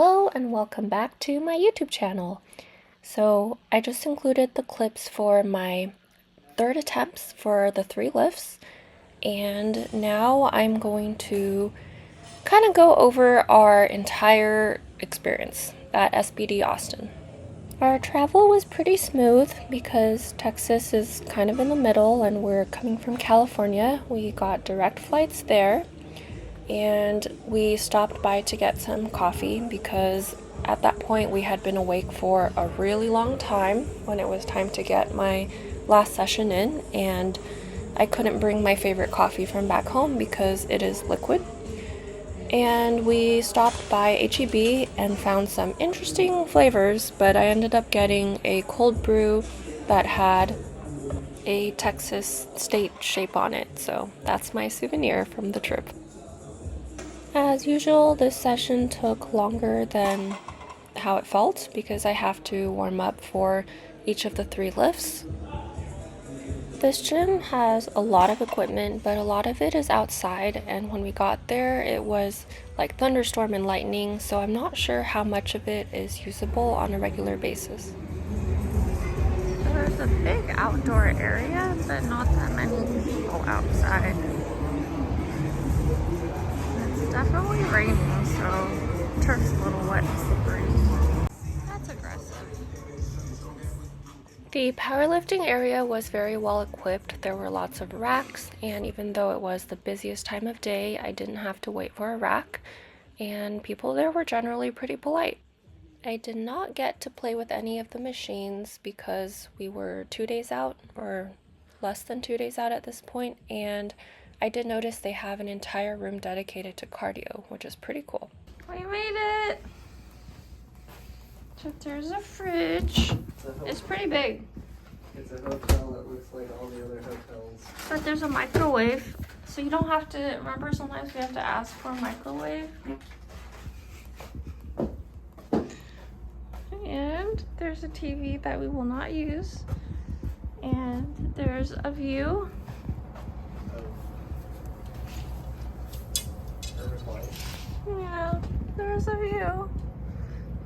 Hello and welcome back to my YouTube channel. So I just included the clips for my third attempts for the 3 lifts, and now I'm going to kind of go over our entire experience at SBD Austin. Our travel was pretty smooth because Texas is kind of in the middle and we're coming from California. We got direct flights there. And we stopped by to get some coffee because at that point we had been awake for a really long time when it was time to get my last session in, and I couldn't bring my favorite coffee from back home because it is liquid. And we stopped by H-E-B and found some interesting flavors, but I ended up getting a cold brew that had a Texas state shape on it, so that's my souvenir from the trip. As usual, this session took longer than how it felt because I have to warm up for each of the 3 lifts. This gym has a lot of equipment, but a lot of it is outside, and when we got there it was like thunderstorm and lightning, so I'm not sure how much of it is usable on a regular basis. There's a big outdoor area, but not that many people outside. Definitely raining, so turf's a little wet and slippery. That's aggressive. The powerlifting area was very well equipped. There were lots of racks, and even though it was the busiest time of day, I didn't have to wait for a rack, and people there were generally pretty polite. I did not get to play with any of the machines because we were 2 days out, or less than 2 days out at this point, and I did notice they have an entire room dedicated to cardio, which is pretty cool. We made it! So there's a fridge. It's pretty big. It's a hotel that looks like all the other hotels. But there's a microwave, so you don't have to, remember sometimes we have to ask for a microwave? And there's a TV that we will not use. And there's a view. Yeah, there's a view.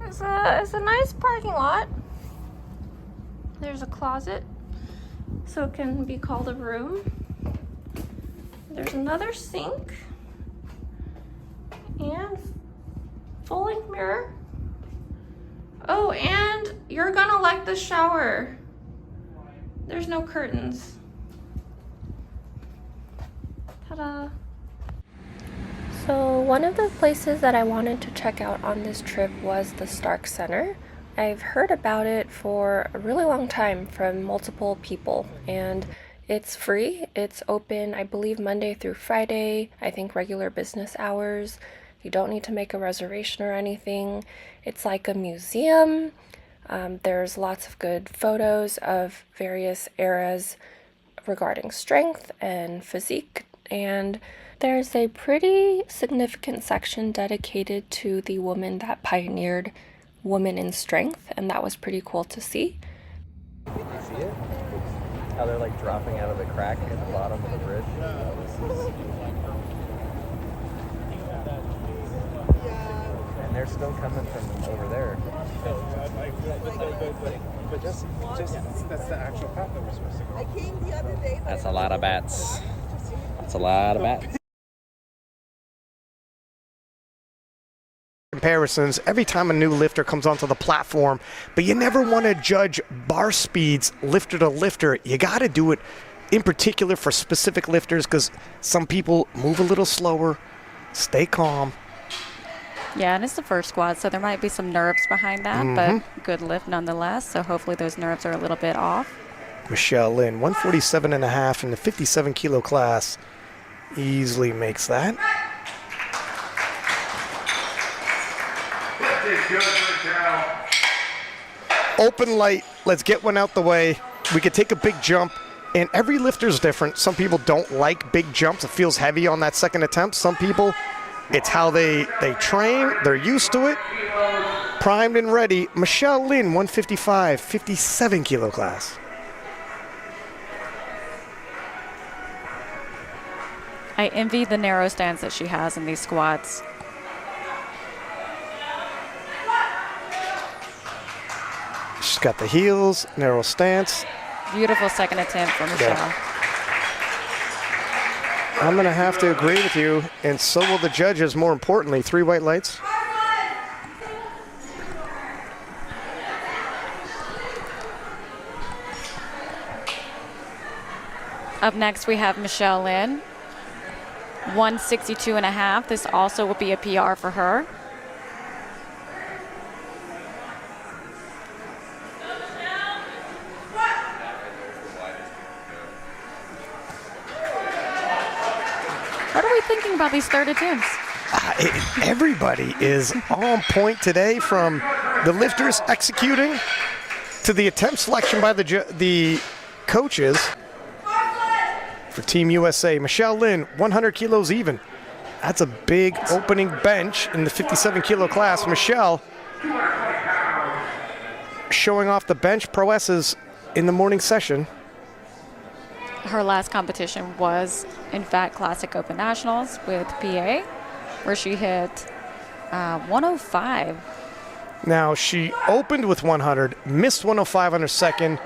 It's a nice parking lot. There's a closet, so it can be called a room. There's another sink and full-length mirror. Oh, and you're gonna like the shower. There's no curtains. Ta-da. So one of the places that I wanted to check out on this trip was the Stark Center. I've heard about it for a really long time from multiple people, and it's free. It's open, I believe, Monday through Friday, I think regular business hours. You don't need to make a reservation or anything. It's like a museum. There's lots of good photos of various eras regarding strength and physique, and there's a pretty significant section dedicated to the woman that pioneered women in strength, and that was pretty cool to see. Did you see it? How they're like dropping out of the crack at the bottom of the bridge? And they're still coming from over there. But just that's the actual path that we're supposed to go. I came the other day. That's a lot of bats. That's a lot of bats. Comparisons every time a new lifter comes onto the platform, but you never want to judge bar speeds lifter to lifter. You got to do it in particular for specific lifters because some people move a little slower. Stay calm. Yeah, and it's the first squat, so there might be some nerves behind that, but good lift nonetheless, so hopefully those nerves are a little bit off. Michellelin, 147.5 in the 57 kilo class, easily makes that. Open light, let's get one out the way. We could take a big jump, and every lifter's different. Some people don't like big jumps. It feels heavy on that second attempt. Some people, it's how they train. They're used to it. Primed and ready. Michellelin, 155, 57 kilo class. I envy the narrow stance that she has in these squats. got the heels, narrow stance. Beautiful second attempt for Michelle. I'm going to have to agree with you, and so will the judges, more importantly. 3 white lights. Up next, we have Michellelin, 162.5. This also will be a PR for her. What are we thinking about these third attempts? Everybody is on point today, from the lifters executing to the attempt selection by the coaches. For Team USA, Michellelin, 100 kilos even. That's a big opening bench in the 57 kilo class. Michelle showing off the bench prowesses in the morning session. Her last competition was, in fact, Classic Open Nationals with PA, where she hit 105. Now, she opened with 100, missed 105 on her second,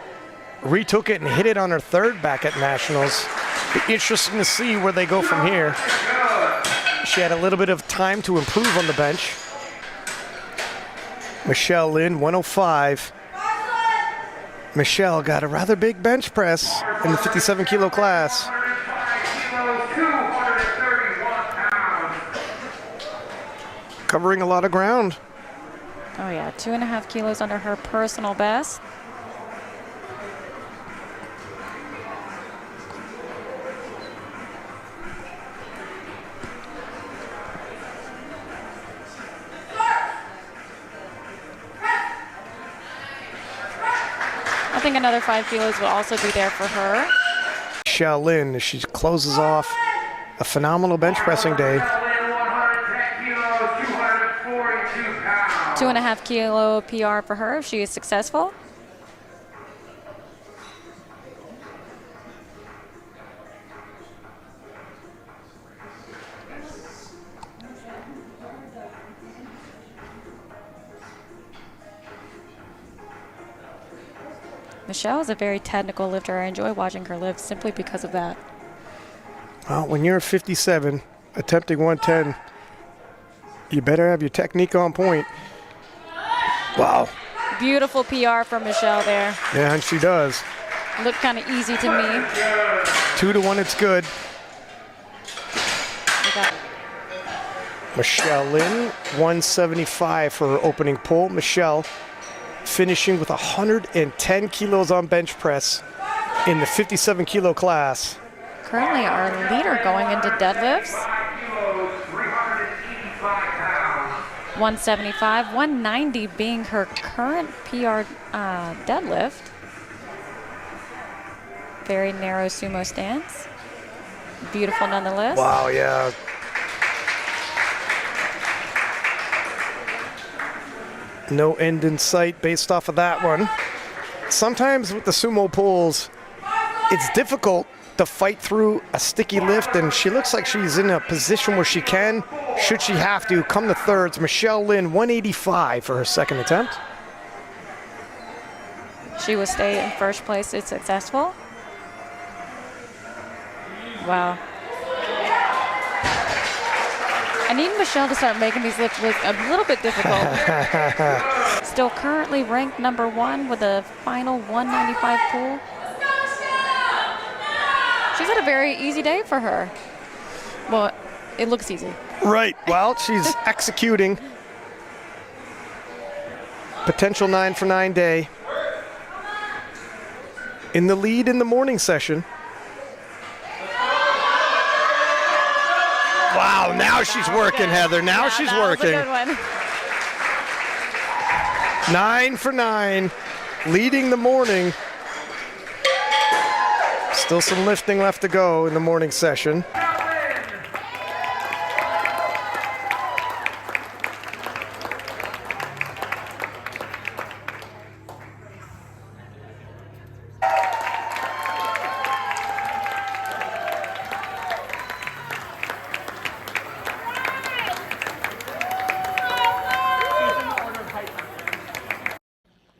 retook it and hit it on her third back at Nationals. Be interesting to see where they go from here. She had a little bit of time to improve on the bench. Michellelin, 105. Michelle got a rather big bench press in the 57 kilo class. Covering a lot of ground. Oh yeah, 2.5 kilos under her personal best. I think another 5 kilos will also be there for her. Michellelin, as she closes off a phenomenal bench pressing day. 2.5 kilo PR for her if she is successful. Michelle is a very technical lifter. I enjoy watching her lift simply because of that. Well, when you're 57, attempting 110, you better have your technique on point. Wow. Beautiful PR for Michelle there. Yeah, and she does. Looked kind of easy to me. 2 to 1, it's good. Michellelin, 175 for her opening pull. Michelle finishing with 110 kilos on bench press in the 57 kilo class. Currently our leader going into deadlifts. 175, 190 being her current PR deadlift. Very narrow sumo stance. Beautiful nonetheless. Wow, yeah. No end in sight based off of that one. Sometimes with the sumo pulls, it's difficult to fight through a sticky lift, and she looks like she's in a position where she can, should she have to, come to thirds. Michellelin, 185 for her second attempt. She will stay in first place if successful. Wow. I need Michelle to start making these lifts look a little bit difficult. Still currently ranked #1 with a final 195 pull. She's had a very easy day for her. Well, it looks easy. Right. Well, she's executing. Potential 9 for 9 day. In the lead in the morning session. Wow, now she's working, Heather. Now Yeah, she's that was a working. good one. 9 for 9, leading the morning. Still some lifting left to go in the morning session.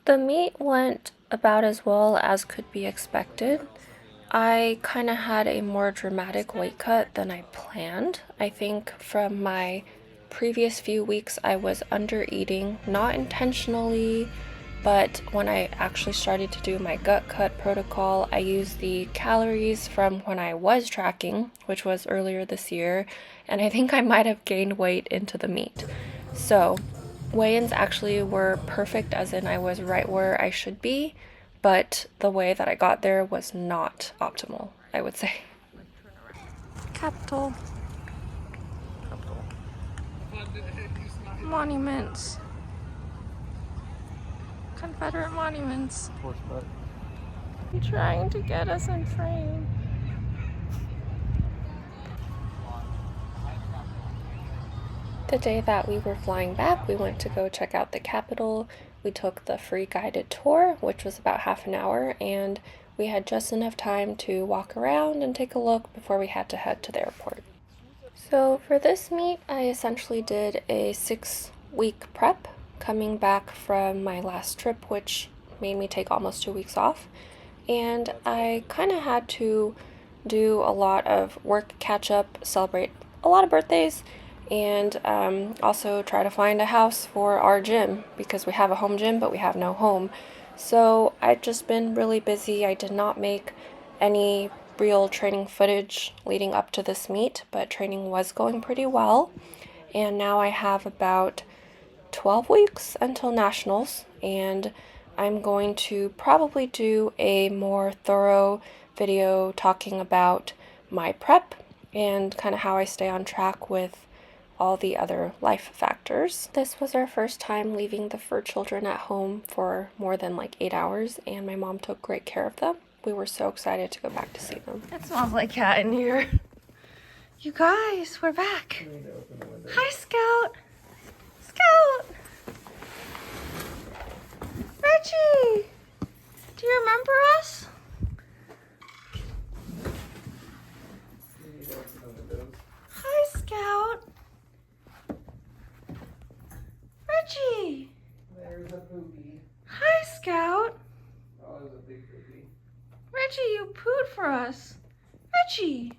The meet went about as well as could be expected. I kind of had a more dramatic weight cut than I planned. I think from my previous few weeks I was under eating, not intentionally, but when I actually started to do my gut cut protocol, I used the calories from when I was tracking, which was earlier this year, and I think I might have gained weight into the meet. So weigh-ins actually were perfect, as in I was right where I should be, but the way that I got there was not optimal, I would say. Capitol. Monuments. Confederate monuments. Trying to get us in frame. The day that we were flying back, we went to go check out the Capitol. We took the free guided tour, which was about half an hour, and we had just enough time to walk around and take a look before we had to head to the airport. So for this meet, I essentially did a 6-week prep, coming back from my last trip, which made me take almost 2 weeks off. And I kind of had to do a lot of work catch up, celebrate a lot of birthdays, and also try to find a house for our gym, because we have a home gym but we have no home. So I've just been really busy. I did not make any real training footage leading up to this meet, but training was going pretty well. And now I have about 12 weeks until nationals, and I'm going to probably do a more thorough video talking about my prep and kind of how I stay on track with all the other life factors. This was our first time leaving the fur children at home for more than like 8 hours, and my mom took great care of them. We were so excited to go back to see them. It smells like cat in here. You guys, we're back. Hi, Scout. Scout. Reggie, do you remember us? Hi, Scout. Reggie. There's a poopy. Hi, Scout. Oh, there's a big poopy. Reggie, you pooed for us. Reggie.